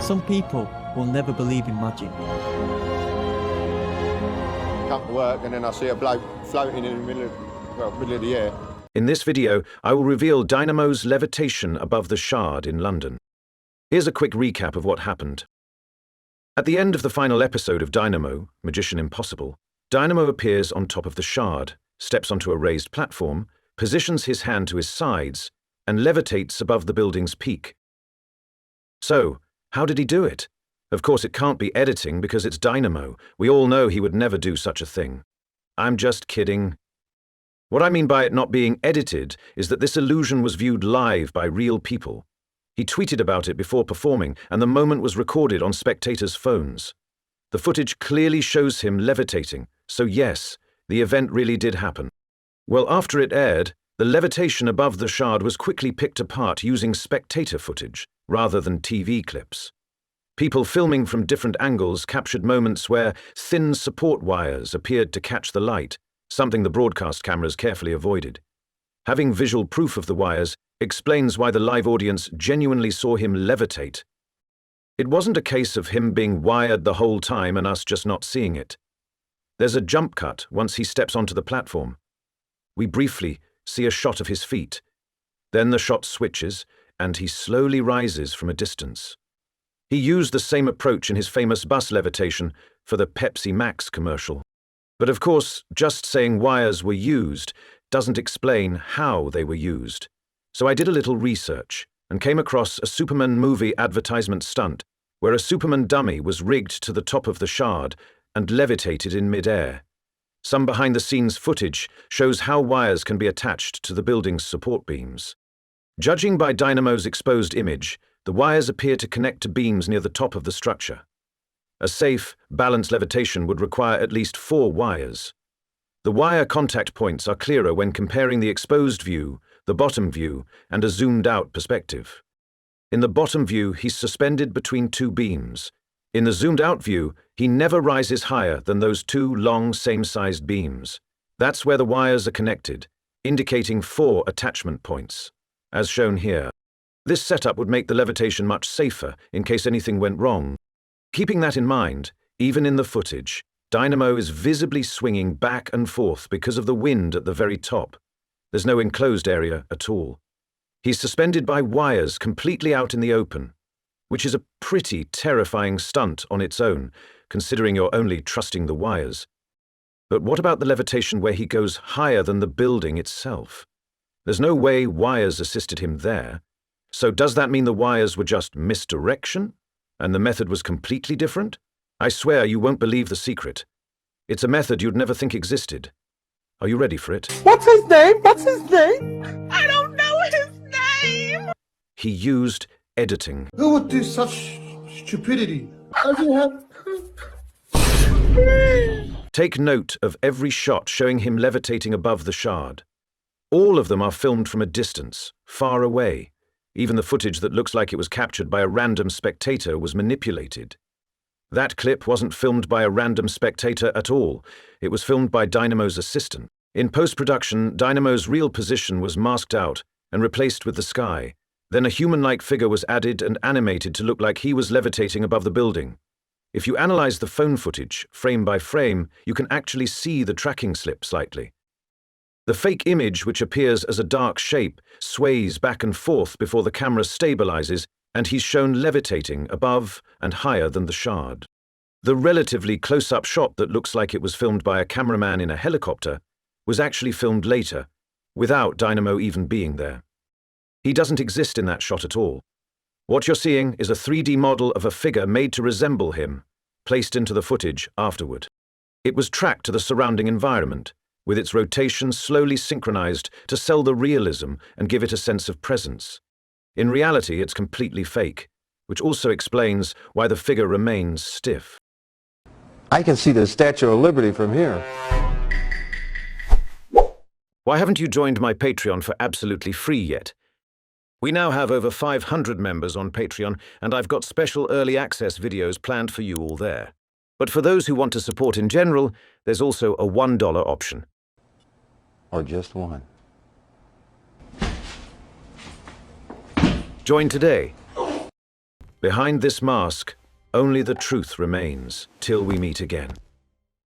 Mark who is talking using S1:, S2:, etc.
S1: Some people will never believe in magic.
S2: Come to work and then I see a bloke floating in the middle of the air.
S3: In this video, I will reveal Dynamo's levitation above the Shard in London. Here's a quick recap of what happened. At the end of the final episode of Dynamo, Magician Impossible, Dynamo appears on top of the Shard, steps onto a raised platform, positions his hand to his sides, and levitates above the building's peak. So, how did he do it? Of course, it can't be editing because it's Dynamo. We all know he would never do such a thing. I'm just kidding. What I mean by it not being edited is that this illusion was viewed live by real people. He tweeted about it before performing, and the moment was recorded on spectators' phones. The footage clearly shows him levitating, so yes, the event really did happen. Well, after it aired, the levitation above the Shard was quickly picked apart using spectator footage, rather than TV clips. People filming from different angles captured moments where thin support wires appeared to catch the light, something the broadcast cameras carefully avoided. Having visual proof of the wires explains why the live audience genuinely saw him levitate. It wasn't a case of him being wired the whole time and us just not seeing it. There's a jump cut once he steps onto the platform. We briefly see a shot of his feet. Then the shot switches, and he slowly rises from a distance. He used the same approach in his famous bus levitation for the Pepsi Max commercial. But of course, just saying wires were used doesn't explain how they were used. So I did a little research and came across a Superman movie advertisement stunt where a Superman dummy was rigged to the top of the Shard and levitated in mid-air. Some behind-the-scenes footage shows how wires can be attached to the building's support beams. Judging by Dynamo's exposed image, the wires appear to connect to beams near the top of the structure. A safe, balanced levitation would require at least 4 wires. The wire contact points are clearer when comparing the exposed view, the bottom view, and a zoomed-out perspective. In the bottom view, he's suspended between 2 beams. In the zoomed-out view, he never rises higher than those 2 long, same-sized beams. That's where the wires are connected, indicating 4 attachment points, as shown here. This setup would make the levitation much safer in case anything went wrong. Keeping that in mind, even in the footage, Dynamo is visibly swinging back and forth because of the wind at the very top. There's no enclosed area at all. He's suspended by wires completely out in the open, which is a pretty terrifying stunt on its own, considering you're only trusting the wires. But what about the levitation where he goes higher than the building itself? There's no way wires assisted him there. So does that mean the wires were just misdirection, and the method was completely different? I swear you won't believe the secret. It's a method you'd never think existed. Are you ready for it?
S4: What's his name? What's his name? I don't know his name!
S3: He used editing.
S5: Who would do such stupidity? Does he have...
S3: Take note of every shot showing him levitating above the Shard. All of them are filmed from a distance, far away. Even the footage that looks like it was captured by a random spectator was manipulated. That clip wasn't filmed by a random spectator at all. It was filmed by Dynamo's assistant. In post-production, Dynamo's real position was masked out and replaced with the sky. Then a human-like figure was added and animated to look like he was levitating above the building. If you analyze the phone footage, frame by frame, you can actually see the tracking slip slightly. The fake image, which appears as a dark shape, sways back and forth before the camera stabilizes, and he's shown levitating above and higher than the Shard. The relatively close-up shot that looks like it was filmed by a cameraman in a helicopter was actually filmed later, without Dynamo even being there. He doesn't exist in that shot at all. What you're seeing is a 3D model of a figure made to resemble him, placed into the footage afterward. It was tracked to the surrounding environment, with its rotation slowly synchronized to sell the realism and give it a sense of presence. In reality, it's completely fake, which also explains why the figure remains stiff.
S6: I can see the Statue of Liberty from here.
S3: Why haven't you joined my Patreon for absolutely free yet? We now have over 500 members on Patreon, and I've got special early access videos planned for you all there. But for those who want to support in general, there's also a $1 option.
S6: Or just one.
S3: Join today. Behind this mask, only the truth remains till we meet again.